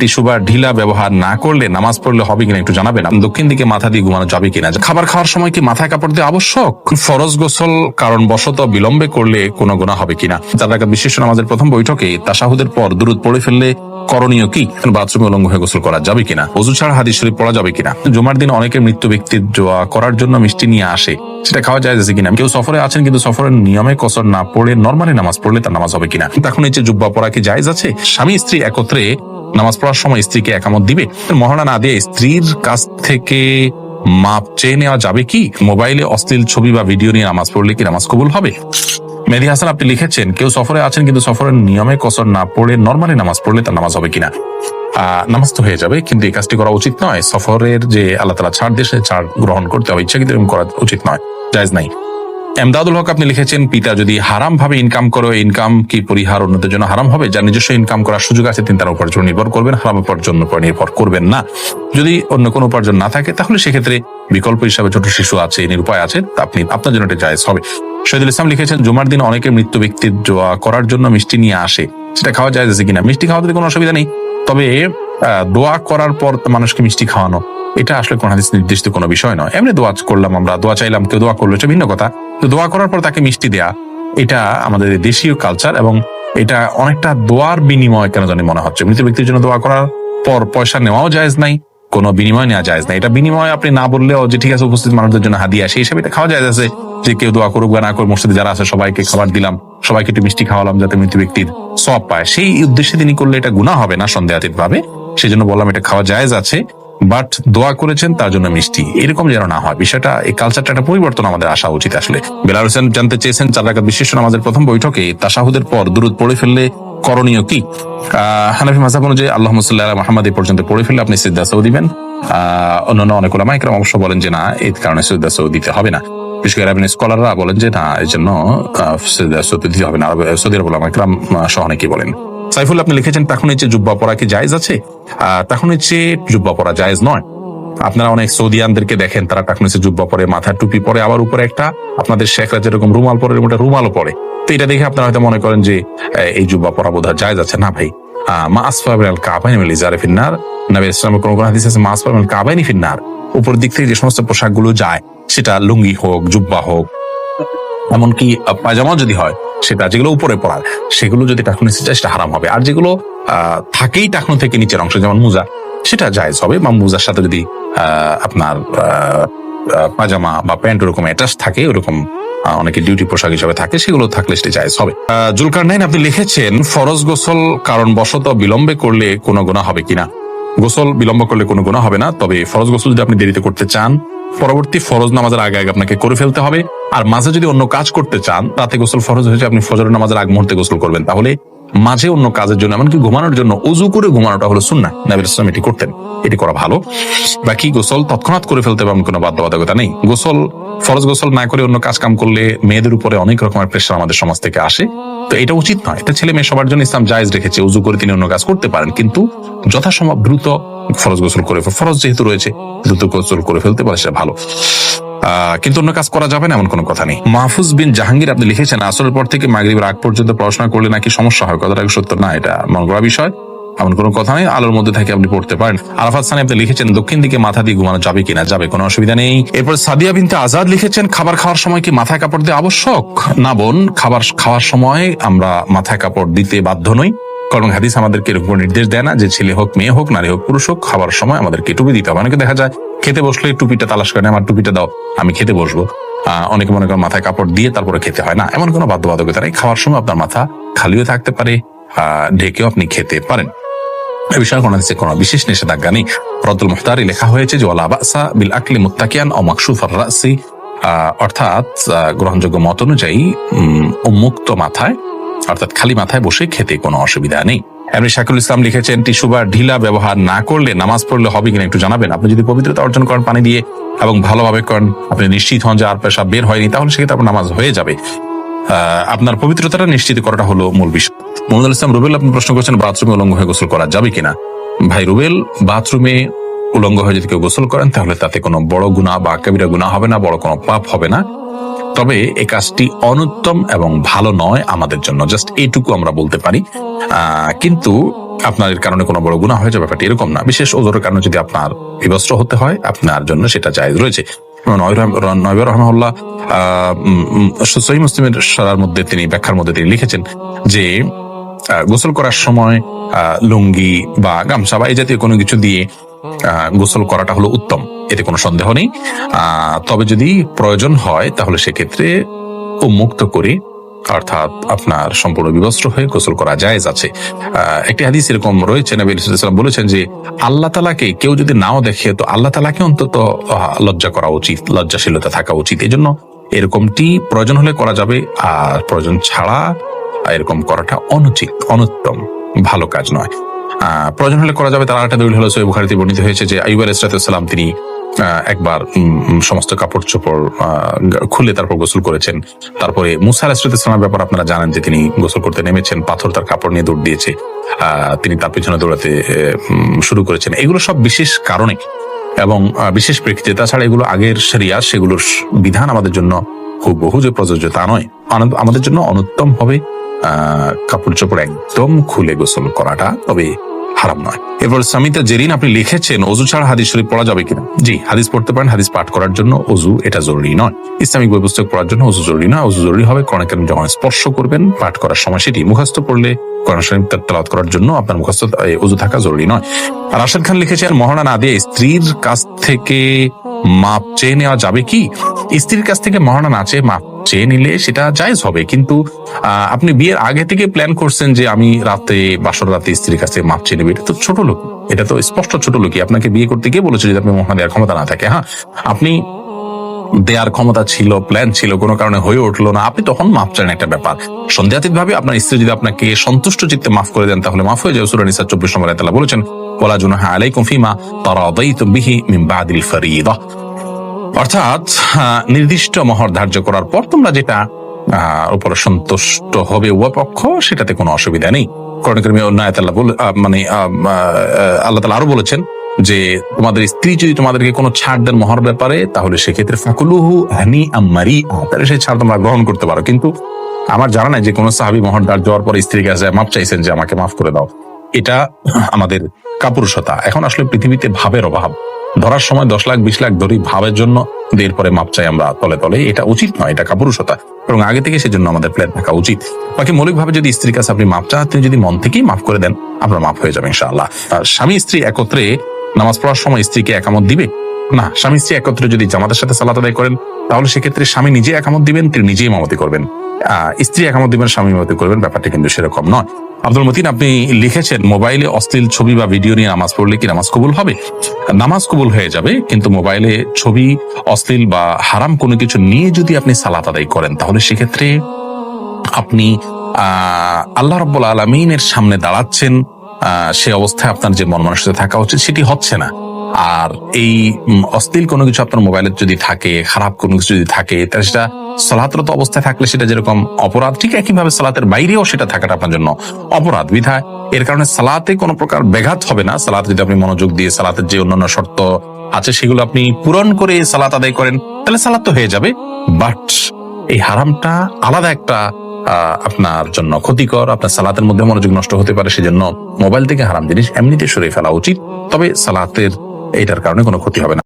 Tissue বা ঢিলা ব্যবহার না করলে নামাজ পড়লে হবে কিনা একটু জানাবেন। দক্ষিণ দিকে মাথা দিয়ে ঘুমানো যাবে কিনা? খাবার খাওয়ার সময় কি মাথায় কাপড় দিয়ে আবশ্যক? ফরজ গোসল কারণ বশত বিলম্বে করলে কোনো গুনাহ হবে কিনা? 4 রাকাত বিশিষ্ট নামাজের প্রথম বৈঠকে তাশাহুদের পর দুরূদ পড়ে ফেললে করণীয় কি? বাথরুমে উলঙ্গ হয়ে গোসল করা যাবে কিনা? ওযু ছাড়া হাদিস শরীফ পড়া যাবে কিনা? জুমার দিন অনেকে মৃত্যু ব্যক্তির দোয়া করার জন্য মিষ্টি নিয়ে আসে, সেটা খাওয়া যায় কিনা? কেউ সফরে আছেন কিন্তু সফরের নিয়মে কসর না পড়ে নরমালি নামাজ পড়লে তার নামাজ হবে কিনা? এখন এই যে জুব্বা পরা কি জায়েজ আছে? স্বামী স্ত্রী একত্রে নামাজ পড়ার সময় স্ত্রীকে একামত দিবে? মহড়া না দিয়ে স্ত্রীর কাছ থেকে মাপ চেয়ে নেওয়া যাবে কি? মোবাইলে অশ্লীল ছবি বা ভিডিও নিয়ে নামাজ পড়লে কি নামাজ কবুল হবে? মেহেদী হাসান আপনি লিখেছেন, কেউ সফরে আছেন কিন্তু সফরের নিয়মে কসর না পড়ে নরমালি নামাজ পড়লে তার নামাজ হবে কিনা? নামাজ তো হয়ে যাবে, কিন্তু এই কাজটি করা উচিত নয়। সফরের যে আল্লাহ তাআলা ছাড় দিয়ে ছাড় গ্রহণ করতে হবে, ইচ্ছাকৃত এরকম করা উচিত নয়, জায়েজ নাই। এমদাদুল হক আপনি লিখেছেন, পিতা যদি হারাম ভাবে ইনকাম করে, ইনকাম কি পরিহার অন্যদের জন্য হারাম হবে? যার নিজস্ব ইনকাম করার সুযোগ আছে তিনি তার উপার্জন নির্ভর করবেন, হারাম উপার্জন উপর নির্ভর করবেন না। যদি অন্য কোনো উপার্জন না থাকে তাহলে সেক্ষেত্রে বিকল্প হিসাবে ছোট শিশু আছে, নিরুপায় আছে, আপনি আপনার জন্য এটা জায়েজ হবে। শহীদুল ইসলাম লিখেছেন, জুমার দিন অনেকে মৃত্যু ব্যক্তির দোয়া করার জন্য মিষ্টি নিয়ে আসে, সেটা খাওয়া যায় কিনা? মিষ্টি খাওয়াতে কোনো অসুবিধা নেই, তবে দোয়া করার পর মানুষকে মিষ্টি খাওয়ানো এটা আসলে কোন হাদিস নির্দিষ্ট কোনো বিষয় নয়। এমনি দোয়া করলাম, আমরা দোয়া চাইলাম, কেউ দোয়া করলো, এটা ভিন্ন কথা। তো দোয়া করার পর তাকে মিষ্টি দেয়া এটা আমাদের দেশীয় কালচার, এবং এটা অনেকটা দোয়ার বিনিময় কেন জানি মনে হচ্ছে। মৃত ব্যক্তির জন্য দোয়া করার পর পয়সা নেওয়াও জায়েজ নাই, কোনো বিনিময় নেওয়া জায়েজ নাই। এটা বিনিময় আপনি না বললেও যে ঠিক আছে উপস্থিত মানুষদের জন্য হাদিয়া, সেই হিসাবে এটা খাওয়া জায়েজ আছে। যে কেউ দোয়া করুক বা না করুক, মসজিদে যারা আছে সবাইকে খাবার দিলাম, সবাইকে একটু মিষ্টি খাওয়ালাম যাতে মৃত ব্যক্তির সওয়াব পায়, সেই উদ্দেশ্যে তিনি করলে এটা গুনাহ হবে না সন্দেহাতীত ভাবে। সেই জন্য বললাম এটা খাওয়া জায়েজ আছে, বাট দোয়া করেছেন তার জন্য মিষ্টি এরকম যেন না হয়। বিষয়টা, এই কালচারটা একটা পরিবর্তন আমাদের আসা উচিত আসলে। বেলাল হোসেন জানতে চেয়েছেন, 4 রাকাত বিশিষ্ট নামাজের প্রথম বৈঠকে তাশাহুদের পর দুরূদ পড়ে ফেললে করণীয় কি? হানাফি মাযহাব অনুযায়ী আল্লাহুম্মা সাল্লি আলা মুহাম্মাদ এই পর্যন্ত পড়ে ফেললে আপনি সিজদা সাউ দিবেন। অন্যান্য অনেক উলামা ইকরাম অবশ্য বলেন যে না, এই কারণে সিজদা সাউ দিতে হবে না। বিশেষ করে আরবি স্কলাররা বলেন যে না, এই জন্য সিজদা সাউ দিতে হবে না। সৌদি আরব উলামা ইকরাম সহ অনেকেই বলেন। সাইফুল আপনি লিখেছেন, তাখুনের চেয়ে জুব্বা পরা কি জায়েজ আছে? তাখুনের চেয়ে জুব্বা পরা জায়েজ নয়। আপনারা অনেক সৌদিয়ানদেরকে দেখেন, তারা টাকনুর চেয়ে জুব্বা পরে, মাথায় টুপি পরে, আবার উপরে একটা আপনাদের শেখরা যেরকম রুমাল পরে ওটা রুমালও পরে। তো এটা দেখে আপনারা হয়তো মনে করেন যে এই জুব্বা পরা বোধহয় জায়েজ আছে। না ভাই, মা আসফাল মিনাল কাবাইনি মিনাল ইজারি ফিন্নার, নবী ইসলামের কোন হাদিস আছে মা আসফাল মিনাল কাবাইনি ফিন্নার, উপর দিক থেকে যে সমস্ত পোশাকগুলো যায়, সেটা লুঙ্গি হোক, জুব্বা হোক, এমনকি পায়জামাও যদি হয়, সেটা যেগুলো উপরে পড়ার সেগুলো যদি টাকনু নিচে যায় সেটা হারাম হবে। আর যেগুলো থাকেই টাকনু থেকে নিচের অংশ, যেমন মোজা, সেটা জায়েজ হবে। বা মোজার সাথে যদি আপনার পায়জামা বা প্যান্ট ওরকম অ্যাটাচ থাকে, ওরকম অনেকে ডিউটি পোশাক হিসেবে থাকে, সেগুলো থাকলে সেটা জায়েজ হবে। জুলকারনাইন আপনি লিখেছেন, ফরজ গোসল কারণ বশত বিলম্বে করলে কোনো গুনাহ হবে কিনা? গোসল বিলম্ব করলে কোনো গুনাহ হবে না, তবে ফরজ গোসল যদি আপনি দেরিতে করতে চান, পরবর্তী ফরজ নামাজের আগে আগে আপনাকে করে ফেলতে হবে। আর মাঝে যদি অন্য কাজ করতে চান, রাতে গোসল ফরজ হয়েছে, আপনি ফজরের নামাজের আগ মুহূর্তে গোসল করবেন, তাহলে মাঝে অন্য কাজের জন্য, এমনকি ঘুমানোর জন্য ওযু করে ঘুমানোটা হলো সুন্নাহ। নবী ইসলাম এটি করতেন, এটি করা ভালো। বাকি গোসল তৎক্ষণাৎ করে ফেলতে হবে এমন কোনো বাধ্যবাধকতা নেই। গোসল, ফরজ গোসল না করে অন্য কাজ কাম করলে মেয়েদের উপরে অনেক রকমের প্রেশার আমাদের সমাজ থেকে আসে, তো এটা উচিত নয়। এটা ছেলে মেয়ে সবার জন্য ইসলাম জায়েজ রেখেছে, ওযু করে তিনি অন্য কাজ করতে পারেন, কিন্তু যথাসম্ভব দ্রুত ফরজ গোসল করে, ফরজ যেহেতু রয়েছে দ্রুত গোসল করে ফেলতে পারে, সেটা ভালো। কিন্তু অন্য কাজ করা যাবে না এমন কোনো কথা নেই। মাহফুজ বিন জাহাঙ্গীর আপনি লিখেছেন, আসরের পর থেকে মাগরিবের আগ পর্যন্ত পড়াশোনা করলে নাকি সমস্যা হয়, কথাটা সত্য না? এটা মন গড়া বিষয়, এমন কোনো কথা নেই। আলোর মধ্যে থেকে আপনি পড়তে পারেন। আরাফাত সানি আপনি লিখেছেন, দক্ষিণ দিকে মাথা দিয়ে ঘুমানো যাবে কিনা? যাবে, কোনো অসুবিধা নেই। এরপর সাদিয়া বিনতে আজাদ লিখেছেন, খাবার খাওয়ার সময় কি মাথায় কাপড় দেওয়া আবশ্যক? না বোন, খাবার খাওয়ার সময় আমরা মাথায় কাপড় দিতে বাধ্য নই, কারণ হাদিস আমাদেরকে এরকম নির্দেশ দেয় না যে ছেলে হোক, মেয়ে হোক, নারী হোক, পুরুষ হোক, খাবার সময় আমাদেরকে টুপি দিতে হবে। অনেকে দেখা যায় খেতে বসলে টুপিটা তালাশ করে, আমার টুপিটা দাও, আমি খেতে বসবো। অনেকে মনে করেন মাথায় কাপড় দিয়ে তারপরে খেতে হয়, না, এমন কোনো বাধ্যবাধকতা নেই। খাওয়ার সময় আপনার মাথা খালিও থাকতে পারে, ঢেকেও আপনি খেতে পারেন, এ বিষয়ে কোনো বিশেষ নিষেধাজ্ঞা নেই। রদ্দুল মুখতারি লেখা হয়েছে যে ওয়ালা বাসা বিল আকলি মুত্তাকিয়ান ও মাকশুফার রাসি, অর্থাৎ গ্রহণযোগ্য মত অনুযায়ী উন্মুক্ত মাথায়, অর্থাৎ খালি মাথায় বসে খেতে কোনো অসুবিধা নেই। এমনি শাকিল ইসলাম লিখেছেন, টিস্যু বা ঢিলা ব্যবহার না করলে নামাজ পড়লে হবে কিনা একটু জানাবেন। আপনি যদি পবিত্রতা অর্জন করেন পানি দিয়ে এবং ভালোভাবে করেন, আপনি নিশ্চিত হন যে আর পেশাব বের হয়নি, তাহলে সেক্ষেত্রে আপনার নামাজ হয়ে যাবে। আপনার পবিত্রতাটা নিশ্চিত করাটা হলো মূল বিষয়। মোহাম্মদ ইসলাম রুবেল আপনি প্রশ্ন করছেন, বাথরুমে উলঙ্গ হয়ে গোসল করা যাবে কিনা? ভাই রুবেল, বাথরুমে উলঙ্গ হয়ে যদি কেউ গোসল করেন তাহলে তাতে কোনো বড় গুনাহ বা কবিরা গুনাহ হবে না, বড় কোনো পাপ হবে না। তবে এই কাজটি অনুত্তম এবং ভালো নয় আমাদের জন্য, জাস্ট এইটুকু আমরা বলতে পারি। কিন্তু আপনার এর কারণে কোনো বড় গুনাহ হয়ে যাবে, ব্যাপারটা এরকম না। বিশেষ ওজরের কারণে যদি আপনার বিবস্ত্র হতে হয়, আপনার জন্য সেটা জায়েজ রয়েছে। নবী রাহমাহুল্লাহ সহিহ মুসলিমের সরার মধ্যে তিনি ব্যাখ্যার মধ্যে তিনি লিখেছেন যে গোসল করার সময় লুঙ্গি বা গামছা বা এই জাতীয় কোনো কিছু দিয়ে গোসল করাটা হলো উত্তম, এতে কোনো সন্দেহ নেই। তবে যদি প্রয়োজন হয় তাহলে সেক্ষেত্রে উন্মুক্ত করে অর্থাৎ আপনার সম্পূর্ণ বিবস্ত্র হয়ে গোসল করা জায়েজ আছে। একটি হাদিস এরকম রয়েছে, নবী সাল্লাল্লাহু আলাইহি ওয়াসাল্লাম বলেছেন যে আল্লাহ তাআলাকে কেউ যদি নাও দেখে তো আল্লাহ তাআলাকে অন্তত লজ্জা করা উচিত, লজ্জাশীলতা থাকা উচিত। এই জন্য এরকমটি প্রয়োজন হলে করা যাবে, আর প্রয়োজন ছাড়া এরকম করাটা অনুচিত, অনুত্তম, ভালো কাজ নয়। প্রয়োজন হলে করা যাবে। তার আরেকটা দলিল হলো সহিহ বুখারীতে বর্ণিত হয়েছে যে আইয়ুব আলাইহিস সালাম তিনি একবার সমস্ত কাপড় চোপড় খুলে তারপর গোসল করেছেন। তারপরে মুসা আলাইহিস সালামের ব্যাপার আপনারা জানেন যে তিনি গোসল করতে নেমেছেন, পাথর তার কাপড় নিয়ে দৌড় দিয়েছে, তিনি তার পিছনে দৌড়াতে শুরু করেছেন। এগুলো সব বিশেষ কারণে এবং বিশেষ প্রেক্ষিতে। তাছাড়া এগুলো আগের শরিয়া, সেগুলোর বিধান আমাদের জন্য হুবহু যে প্রযোজ্য তা নয়। আমাদের জন্য অনুত্তম হবে কাপড় চোপড় একদম খুলে গোসল করাটা, তবে হারাম নয়। এরপর সামিতা জেরিন আপনি লিখেছেন ওযু ছাড়া হাদিস শরীফ পড়া যাবে কিনা? জি, হাদিস পড়তে পারেন। হাদিস পাঠ করার জন্য ওযু এটা জরুরি নয়। ইসলামিক বই পুস্তক পড়ার জন্য ওযু জরুরি নয়। ওযু জরুরি হবে কোরআন কারীম যখন স্পর্শ করবেন পাঠ করার সময়, সেটি মুখস্থ পড়লে কোরআন শরীফ তেলাওয়াত করার জন্য আপনার মুখস্থ ওযু থাকা জরুরি নয়। রাশেদ খান লিখেছেন মহারণা না দিয়ে স্ত্রীর কাছ থেকে মাপ চেয়ে নেওয়া যাবে কি? স্ত্রীর কাছ থেকে মহারণা না চেয়ে মাপ চেয়ে নিলে সেটা জায়েজ হবে, কিন্তু আপনি বিয়ের আগে থেকে প্ল্যান করছেন যে আমি রাতে বাসর রাতে স্ত্রীর কাছ থেকে মাপ চেয়ে নেবে, এটা তো ছোট লোক, এটা তো স্পষ্ট ছোট লোকই। আপনাকে বিয়ে করতে গিয়ে বলেছে যদি আপনি মহারণা দেওয়ার ক্ষমতা না থাকে। হ্যাঁ, আপনি দেয়ার ক্ষমতা ছিল, প্ল্যান ছিল, কোনো কারণে হয়ে উঠলো না, আপনি তখন মাফ চান, একটা ব্যাপার। সন্দেহাতীত ভাবে আপনার স্ত্রী যদি আপনাকে সন্তুষ্ট চিত্তে মাফ করে দেন তাহলে মাফ হয়ে যায়। সূরা নিসা 24 নম্বর আয়াতে আল্লাহ বলেছেন ওয়ালা জুনাহা আলাইকুম ফিমা তারাদাইতুম বিহি মিন বাদিল ফারিদা, অর্থাৎ নির্দিষ্ট মহর ধার্য করার পর তোমরা যেটা উপরে সন্তুষ্ট হবে উভয় পক্ষ, সেটাতে কোনো অসুবিধা নেই। কোরআন কারীমে অন্য আয়াতে আল্লাহ আল্লাহ তাআলা আরো বলেছেন যে তোমাদের স্ত্রী যদি তোমাদেরকে কোনো ছাড় দেন মহর ব্যাপারে, তাহলে সেক্ষেত্রে ফাকুলুহু হানিআম মারিআ, তাহলে সেই ছাড় তোমরা গ্রহণ করতে পারো। কিন্তু আমার জানা নাই যে কোনো সাহাবী মহর ধার্য হওয়ার পর স্ত্রীর কাছে মাপ চাইছেন যে আমাকে মাফ করে দাও। এটা আমাদের কাপুরুষতা। এখন আসলে পৃথিবীতে ভাবের অভাব, ধরার সময় 10 লাখ 20 লাখ ধরি ভাবের জন্য, এরপরে মাপ চাই আমরা তলে তলে, এটা উচিত নয়, এটা কাপুরুষতা। এবং আগে থেকে সেজন্য আমাদের প্ল্যান থাকা উচিত। বাকি মৌলিকভাবে যদি স্ত্রীর কাছে আপনি মাপ চান, আপনি যদি মন থেকেই মাফ করে দেন, আপনার মাফ হয়ে যাবে ইনশাআল্লাহ। স্বামী স্ত্রী একত্রে নামাজ পড়ার সময় স্ত্রীকে একামত দিবে না। স্বামী স্ত্রী একত্রে যদি জামাতের সাথে সালাত আদায় করেন তাহলে সেক্ষেত্রে স্বামী নিজে একামত দিবেন, তিনি নিজেই ইমামতি করবেন। স্ত্রী একামত দিবেন, স্বামী ইমামতি করবেন, ব্যাপারটা কিন্তু সেরকম নয়। আব্দুল মতিন আপনি লিখেছেন মোবাইলে অশ্লীল ছবি বা ভিডিও নিয়ে নামাজ পড়লে কি নামাজ কবুল হবে? নামাজ কবুল হয়ে যাবে, কিন্তু মোবাইলে ছবি, অশ্লীল বা হারাম কোনো কিছু নিয়ে যদি আপনি সালাত আদায় করেন তাহলে সেক্ষেত্রে আপনি আল্লাহ রাব্বুল আলামিনের সামনে দাঁড়াচ্ছেন, সে অবস্থায় আপনার যে মন মানসিকতা থাকা উচিত সেটি হচ্ছে না। আর এই অশ্লীল কোনো কিছু আপনার মোবাইলে যদি থাকে, খারাপ কোনো কিছু যদি থাকে, তাহলে সেটা সালাতরত অবস্থায় থাকলে সেটা যেরকম অপরাধ, ঠিক একইভাবে সালাতের বাইরেও সেটা থাকাটা আপনার জন্য অপরাধ। বিধায় এর কারণে সালাতে কোনো প্রকার ব্যাঘাত হবে না। সালাতে যদি আপনি মনোযোগ দিয়ে সালাতের যে অন্যান্য শর্ত আছে সেগুলো আপনি পূরণ করে সালাত আদায় করেন তাহলে সালাত তো হয়ে যাবে। বাট এই হারামটা আলাদা একটা আপনার জন্য ক্ষতিকর, আপনার সালাতের মধ্যে মনোযোগ নষ্ট হতে পারে। সেজন্য মোবাইল থেকে হারাম জিনিস এমনিতে সরিয়ে ফেলা উচিত। তবে সালাতের এইটার কারণে কোনো ক্ষতি হবে না।